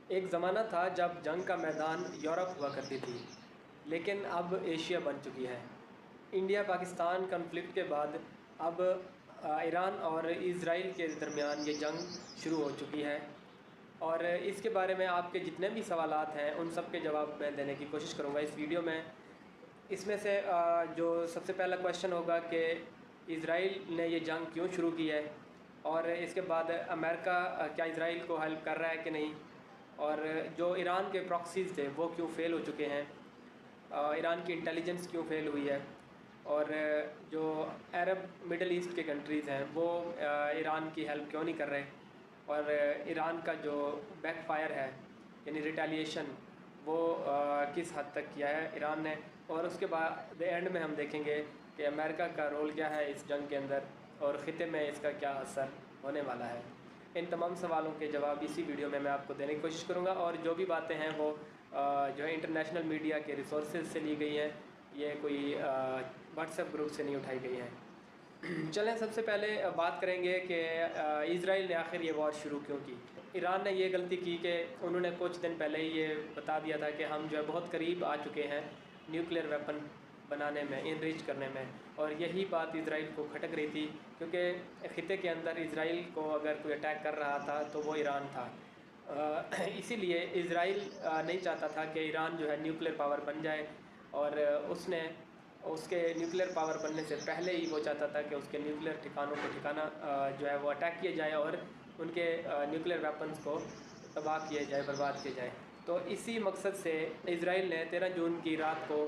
एक ज़माना था जब जंग का मैदान यूरोप हुआ करती थी, लेकिन अब एशिया बन चुकी है। इंडिया पाकिस्तान कॉन्फ्लिक्ट के बाद अब ईरान और इज़राइल के दरमियान ये जंग शुरू हो चुकी है। और इसके बारे में आपके जितने भी सवालात हैं उन सब के जवाब मैं देने की कोशिश करूँगा इस वीडियो में। इसमें से जो सबसे पहला क्वेश्चन होगा कि इज़राइल ने ये जंग क्यों शुरू की है, और इसके बाद अमेरिका क्या इज़राइल को हेल्प कर रहा है कि नहीं, और जो ईरान के प्रॉक्सीज़ थे वो क्यों फ़ेल हो चुके हैं, ईरान की इंटेलिजेंस क्यों फ़ेल हुई है, और जो अरब मिडल ईस्ट के कंट्रीज़ हैं वो ईरान की हेल्प क्यों नहीं कर रहे, और ईरान का जो बैकफायर है यानी रिटेलिएशन वो किस हद तक किया है ईरान ने। और उसके बाद एंड में हम देखेंगे कि अमेरिका का रोल क्या है इस जंग के अंदर और ख़िते में इसका क्या असर होने वाला है। इन तमाम सवालों के जवाब इसी वीडियो में मैं आपको देने की कोशिश करूँगा, और जो भी बातें हैं वो जो है इंटरनेशनल मीडिया के रिसोर्सेज से ली गई हैं, ये कोई व्हाट्सएप ग्रुप से नहीं उठाई गई हैं। चलें सबसे पहले बात करेंगे कि इज़राइल ने आखिर ये वॉर शुरू क्यों की। ईरान ने ये गलती की कि उन्होंने कुछ दिन पहले ही ये बता दिया था कि हम जो है बहुत करीब आ चुके हैं न्यूक्लियर वेपन बनाने में, इनरिच करने में, और यही बात इज़राइल को खटक रही थी क्योंकि ख़िते के अंदर इज़राइल को अगर कोई अटैक कर रहा था तो वो ईरान था। इसीलिए इज़राइल नहीं चाहता था कि ईरान जो है न्यूक्लियर पावर बन जाए, और उसने उसके न्यूक्लियर पावर बनने से पहले ही वो चाहता था कि उसके न्यूक्लियर ठिकानों को ठिकाना जो है वो अटैक किए जाए और उनके न्यूक्लियर वेपन्स को तबाह किए जाए, बर्बाद किए जाए। तो इसी मकसद से इज़राइल ने 13 जून की रात को,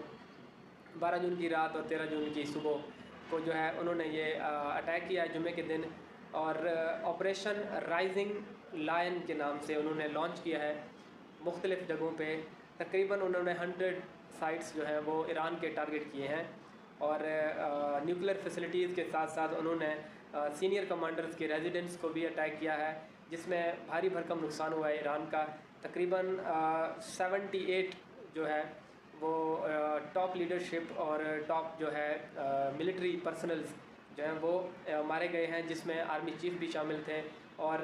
12 जून की रात और 13 जून की सुबह को जो है उन्होंने ये अटैक किया है जुम्मे के दिन, और ऑपरेशन राइजिंग लायन के नाम से उन्होंने लॉन्च किया है मुख्तलिफ़ जगहों पे। तकरीबन उन्होंने 100 साइट्स जो हैं वो ईरान के टारगेट किए हैं, और न्यूक्लियर फैसिलिटीज़ के साथ साथ उन्होंने सीनियर कमांडर्स के रेजिडेंट्स को भी अटैक किया है, जिसमें भारी भरकम नुकसान हुआ है ईरान का। तकरीबन 78 जो है वो टॉप लीडरशिप और टॉप जो है मिलिट्री पर्सनल्स जो हैं वो मारे गए हैं, जिसमें आर्मी चीफ भी शामिल थे, और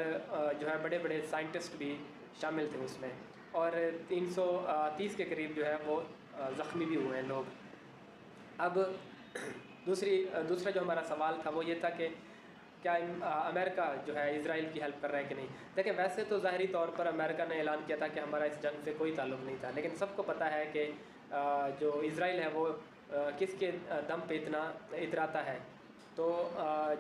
जो है बड़े बड़े साइंटिस्ट भी शामिल थे उसमें, और 330 के करीब जो है वो ज़ख्मी भी हुए हैं लोग। अब दूसरा जो हमारा सवाल था वो ये था कि क्या अमेरिका जो है इज़राइल की हेल्प कर रहा है कि नहीं। देखिए, वैसे तो ज़ाहरी तौर पर अमेरिका ने ऐलान किया था कि हमारा इस जंग से कोई ताल्लुक़ नहीं था, लेकिन सबको पता है कि जो इज़राइल है वो किसके दम पे इतना इतराता है। तो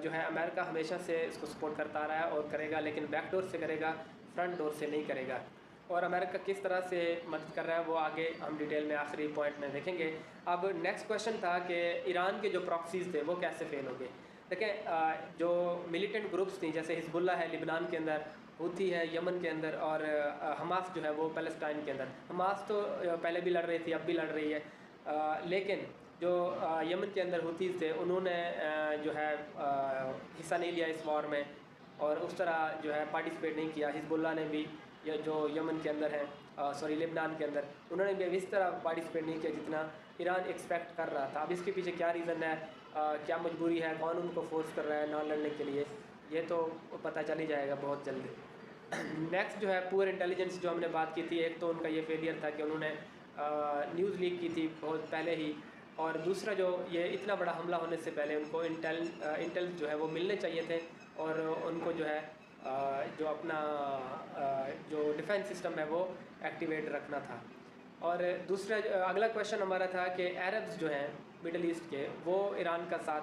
जो है अमेरिका हमेशा से इसको सपोर्ट करता आ रहा है और करेगा, लेकिन बैक डोर से करेगा, फ्रंट डोर से नहीं करेगा। और अमेरिका किस तरह से मदद कर रहा है वो आगे हम डिटेल में आखिरी पॉइंट में देखेंगे। अब नेक्स्ट क्वेश्चन था कि ईरान के जो प्रॉक्सीज़ थे वो कैसे फेल हो गए। देखें, जो मिलिटेंट ग्रुप्स थी जैसे हिजबुल्लाह है लिबनान के अंदर, हूथी है यमन के अंदर, और हमास जो है वो पैलेस्टाइन के अंदर। हमास तो पहले भी लड़ रही थी, अब भी लड़ रही है, लेकिन जो यमन के अंदर हूथीज़ थे उन्होंने जो है हिस्सा नहीं लिया इस वॉर में, और उस तरह जो है पार्टिसिपेट नहीं किया। हिजबुल्लाह ने भी, या जो यमन के अंदर है, लेबनान के अंदर, उन्होंने भी इस तरह पार्टिसिपेट नहीं किया जितना ईरान एक्सपेक्ट कर रहा था। अब इसके पीछे क्या रीज़न है, क्या मजबूरी है, कौन उनको फोर्स कर रहा है ना लड़ने के लिए, ये तो पता चल ही जाएगा बहुत जल्दी। नेक्स्ट जो है पुअर इंटेलिजेंस, जो हमने बात की थी, एक तो उनका ये फेलियर था कि उन्होंने न्यूज़ लीक की थी बहुत पहले ही, और दूसरा जो ये इतना बड़ा हमला होने से पहले उनको इंटेल जो है वो मिलने चाहिए थे, और उनको जो है जो अपना जो डिफेंस सिस्टम है वो एक्टिवेट रखना था। और दूसरा अगला क्वेश्चन हमारा था कि अरब्स जो हैं मिडल ईस्ट के वो ईरान का साथ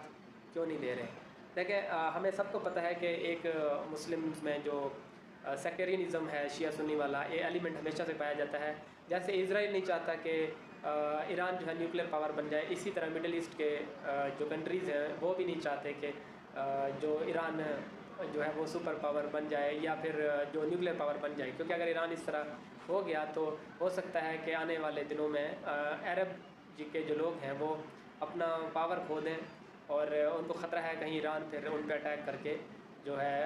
क्यों नहीं दे रहे। देखिए, हमें सबको पता है कि एक मुस्लिम्स में जो सेक्टेरियनिज़म है, शिया सुन्नी वाला, ये एलिमेंट हमेशा से पाया जाता है। जैसे इज़राइल नहीं चाहता कि ईरान जो है न्यूक्लियर पावर बन जाए, इसी तरह मिडल ईस्ट के जो कंट्रीज़ हैं वो भी नहीं चाहते कि जो ईरान जो है वो सुपर पावर बन जाए या फिर जो न्यूक्लियर पावर बन जाए, क्योंकि अगर ईरान इस तरह हो गया तो हो सकता है कि आने वाले दिनों में अरब जी के जो लोग हैं वो अपना पावर खो दें, और उनको ख़तरा है कहीं ईरान फिर उन पर अटैक करके जो है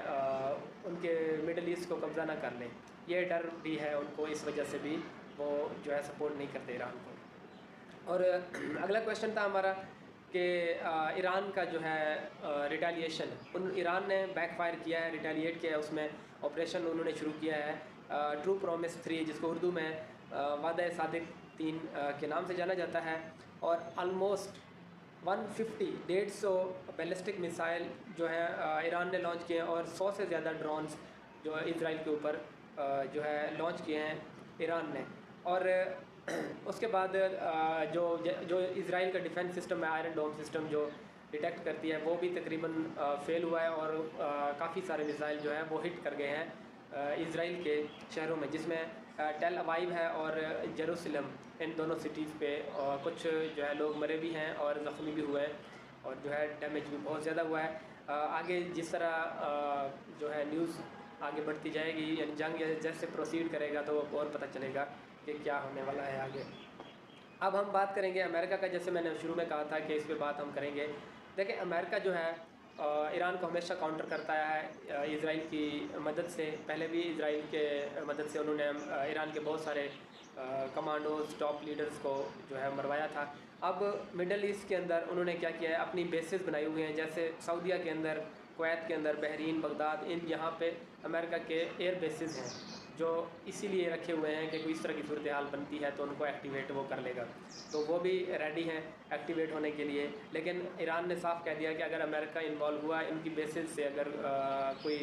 उनके मिडल ईस्ट को कब्ज़ा ना कर लें। ये डर भी है उनको, इस वजह से भी वो जो है सपोर्ट नहीं करते ईरान को। और अगला क्वेश्चन था हमारा कि ईरान का जो है रिटेलिएशन, ईरान ने बैकफायर किया है, रिटेलिएट किया है, उसमें ऑपरेशन उन्होंने शुरू किया है ट्रू प्रॉमिस 3, जिसको उर्दू में वादा सादिक 3 के नाम से जाना जाता है, और ऑलमोस्ट 150 बैलिस्टिक मिसाइल जो है ईरान ने लॉन्च किए हैं, और 100 से ज़्यादा ड्रोन्स जो है इसराइल के ऊपर जो है लॉन्च किए हैं ईरान ने। और उसके बाद जो इसराइल का डिफेंस सिस्टम है, आयरन डोम सिस्टम, जो डिटेक्ट करती है, वो भी तकरीबन फेल हुआ है, और काफ़ी सारे मिसाइल जो है वो हिट कर गए हैं इसराइल के शहरों में, जिसमें टेल अवाइव है और जेरूसलम, इन दोनों सिटीज़ पे कुछ जो है लोग मरे भी हैं और ज़ख्मी भी हुए हैं, और जो है डैमेज भी बहुत ज़्यादा हुआ है। आगे जिस तरह जो है न्यूज़ आगे बढ़ती जाएगी, यानी जंग जैसे प्रोसीड करेगा, तो और पता चलेगा कि क्या होने वाला है आगे। अब हम बात करेंगे अमेरिका का, जैसे मैंने शुरू में कहा था कि इस पे बात हम करेंगे। देखिए, अमेरिका जो है ईरान को हमेशा काउंटर करता है इसराइल की मदद से। पहले भी इसराइल के मदद से उन्होंने ईरान के बहुत सारे कमांडोज, टॉप लीडर्स को जो है मरवाया था। अब मिडल ईस्ट के अंदर उन्होंने क्या किया है, अपनी बेसेस बनाई हुई हैं, जैसे सऊदीया के अंदर, कुवैत के अंदर, बहरीन, बगदाद, इन यहाँ पे अमेरिका के एयर बेसेस हैं, जो इसीलिए रखे हुए हैं कि कोई इस तरह की सूरत हाल बनती है तो उनको एक्टिवेट वो कर लेगा। तो वो भी रेडी हैं एक्टिवेट होने के लिए। लेकिन ईरान ने साफ कह दिया कि अगर अमेरिका इन्वॉल्व हुआ इनकी बेसिस से, अगर कोई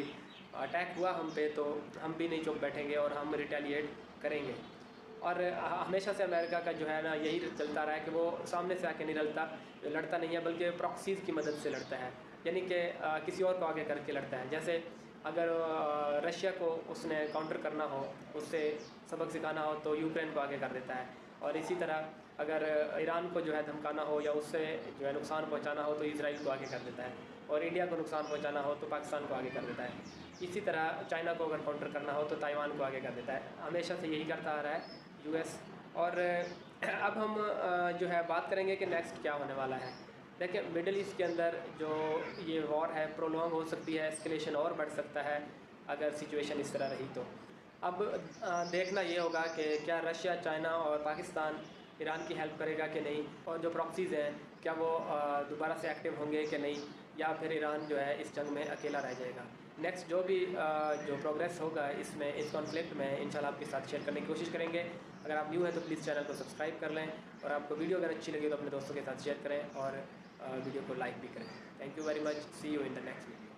अटैक हुआ हम पे, तो हम भी नहीं चुप बैठेंगे और हम रिटेलिएट करेंगे। और हमेशा से अमेरिका का जो है ना यही चलता रहा है कि वो सामने से आके नहीं लड़ता नहीं है, बल्कि प्रॉक्सीज़ की मदद से लड़ता है, यानी कि किसी और को आगे करके लड़ता है। जैसे अगर रशिया को उसने काउंटर करना हो, उससे सबक सिखाना हो, तो यूक्रेन को आगे कर देता है। और इसी तरह अगर ईरान को जो है धमकाना हो या उससे जो है नुकसान पहुंचाना हो, तो इसराइल को आगे कर देता है। और इंडिया को नुकसान पहुंचाना हो तो पाकिस्तान को आगे कर देता है। इसी तरह चाइना को अगर काउंटर करना हो तो ताइवान को आगे कर देता है। हमेशा से यही करता आ रहा है यूएस। और अब हम जो है बात करेंगे कि नेक्स्ट क्या होने वाला है। देखिए, मिडल ईस्ट के अंदर जो ये वॉर है प्रोलॉन्ग हो सकती है, एस्केलेशन और बढ़ सकता है अगर सिचुएशन इस तरह रही तो। अब देखना ये होगा कि क्या रशिया, चाइना और पाकिस्तान ईरान की हेल्प करेगा कि नहीं, और जो प्रॉक्सीज़ हैं क्या वो दोबारा से एक्टिव होंगे कि नहीं, या फिर ईरान जो है इस जंग में अकेला रह जाएगा। नेक्स्ट जो भी जो प्रोग्रेस होगा इसमें, इस कॉन्फ्लिक्ट में, इंशाल्लाह आपके साथ शेयर करने की कोशिश करेंगे। अगर आप न्यू हैं तो प्लीज़ चैनल को सब्सक्राइब कर लें, और आपको वीडियो अगर अच्छी लगी तो अपने दोस्तों के साथ शेयर करें, और वीडियो को लाइक भी करें। Thank you very much, see you in the next video.